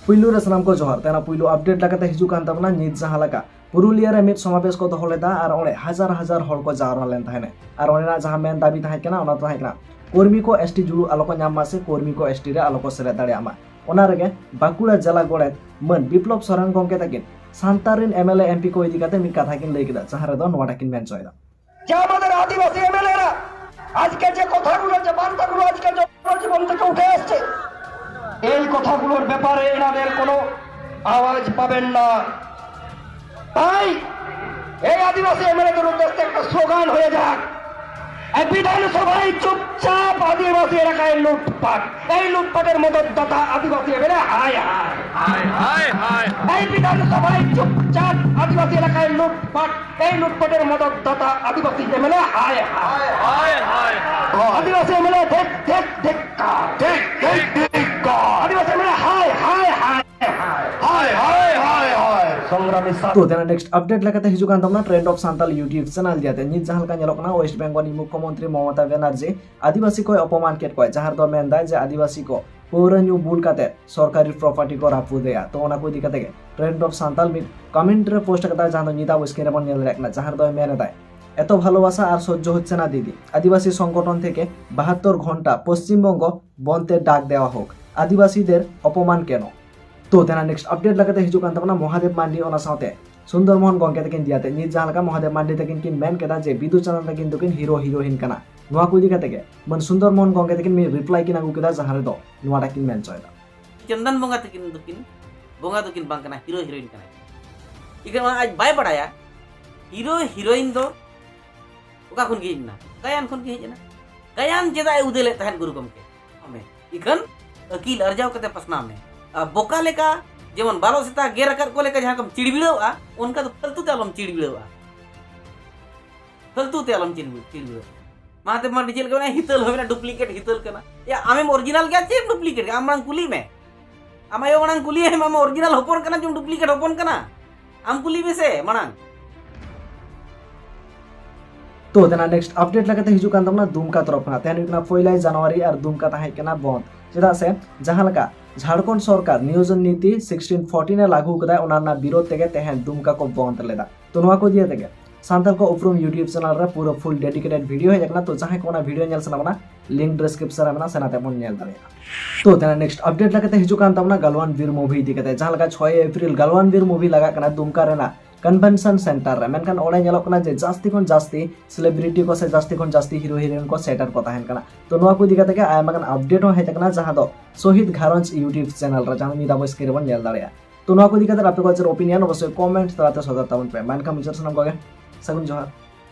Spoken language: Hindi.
पुइलु रे सनाम को जोहार तेना पुइलु अपडेट लगाते हिजु कान तबना नित जहां लगा पुरुलिया रे मित समावेश को दोहो लेदा आर ओले हजार हजार हर को जावरा लेन थाने आर ओनेना जहां मेन दाबी थाहे केना ओना थाहे केना कर्मी को एसटी जुलु आलो को नाम मासे कर्मी को एसटी रे आलो को सेले दाड़े आमा ओना रेगे बाकुड़ा जिला गोड़े मन विप्लव सोरेन गंके ताकिन सान्तारिन एमएलए एमपी को इदी काते मित कथा किन लई केदा जहां रे दो नोटा किन मेन चयदा যে আমাদের আদিবাসী এমএলএরা আজকে যে কথাগুলো যে বার্তাগুলো আজকে জীবন থেকে উঠে আসছে এই কথাগুলোর ব্যাপারে এনাদের কোনো আওয়াজ পাবেন না। তাই এই আদিবাসী এমএলএদের উদ্দেশ্যে একটা স্লোগান হয়ে যাক, এই বিধানসভায় চুপচাপ আদিবাসী এলাকায় লুটপাট, এই লুটপাটের মদতদাতা আদিবাসী এমএলএ হায় হায় হায় হায় হায়। এই বিধানসভায় চুপচাপ আদিবাসী এলাকায় লুটপাট, এই লুটপাটের মদতদাতা আদিবাসী এমএলএ হায় হায় হায় হায়। আদিবাসী এমএলএ দেখ দেখ দেখ দেখ দেখ দেখ আদিবাসী এমএলএ হায় হায় হায় হায় হায় হায় হায়। সংগ্রামী तो तेना नेक्स्ट अपडेट लगाते हिजु कान तमना trend of Santal YouTube channel दियाते नित जहां का नेलोकना वेस्ट बेंगल मुख्यमंत्री ममता बनर्जी आदिवासी को अपमान केट को जहां दो मेन दाय जे आदिवासी को पौरन्यू बुल काते सरकारी प्रॉपर्टी को रापु देया तो ओना को दिखाते के ट्रेंड ऑफ सांताल में कमेंट रे पोस्ट करता जहां निता उस्के बन नेल राखना जहां दो मेन दाय এত ভালোবাসা আর সহ্য হচ্ছে না দিদি আদিবাসী সংগঠন থেকে 72 ঘন্টা পশ্চিমবঙ্গ বন্ধের ডাক দেওয়া হোক আদিবাসীদের অপমান কেন तो तेना नेक्स्ट अपडेट लगाते हिजु कान तमना महादेव मांडी ओना साथे सुंदरमोहन गंके तकिन दियाते नित जहां लगा महादेव मांडी तकिन किन मेन केदा जे बिदु चैनल तकिन दुकिन हीरो हीरोइन कना नोआ को दिखाते के मन सुंदरमोहन गंके तकिन मे रिप्लाई किन आगु केदा जहां रे दो नोआ तकिन मेन चयदा चंदन बोंगा तकिन दुकिन बांग कना हीरो हीरोइन कना इके आज बाय बड़ाया हीरो हीरोइन दो ओका खुन गे ना गायन खुन गे ना गायन जेदा उदेले तहन गुरु गमके हमें इखन अकील अर्जाव कते पसना में बोका लेका जेमन बालो सेता गेर कर को लेका जहां कम चिड़बिड़वा उनका तो फालतू ते आलम चिड़बिड़वा फालतू ते आलम चिड़बिड़वा माते मन डिजिटल के हितल होबेना डुप्लीकेट हितल कना या आमे ओरिजिनल क्या चे डुप्लीकेट आमरां कुली में आमायो मनांग कुली है मामा ओरिजिनल होपन कना जो डुप्लीकेट होपन कना आम कुली में से मनांग तो तेना नेक्स्ट अपडेट लगाते हिजु कान तमना दुमका तरफ ना तेन हुकना 1 जनवरी और दुमका ताहे केना बंद चेदा से जहां लगा झारखंड सरकार नियोजन नीति 1614 लागू कदा ओनाना विरोध तेगे तेहन दुमका को बंद लेदा तो नोआ को दिए तेगे सांताल को उपरुम यूट्यूब चैनल रे पूरा फुल डेडिकेटेड वीडियो है जकना तो जहां कोना वीडियो नेल सना लिंक डिस्क्रिप्शन में सेनाते मन नेल दाड़े तो तेना नेक्स्ट अपडेट लगाते हिजु कान तमना गलवान वीर मूवी दिखते जहां लगा 6 अप्रैल गलवान वीर मूवी लगा कना दुमका रेना कन्वेंशन सेंटर रे मेनकान ओडे नेलोक कना जे जास्ती कोन जास्ती सेलिब्रिटी को से जास्ती कोन जास्ती हीरो हीरोइन को सेटर को ताहेन कना तो नोआ को दिखते के आयमा कन अपडेट हो है तकना जहां दो शहीद घारंज यूट्यूब चैनल रे जहां निदा बस के बन नेल दाड़े तो नोआ को दिखते आपके ओपिनियन अवश्य कमेंट तलाते सदर तावन पे मान का मुजर सनम को सगुन जोहार।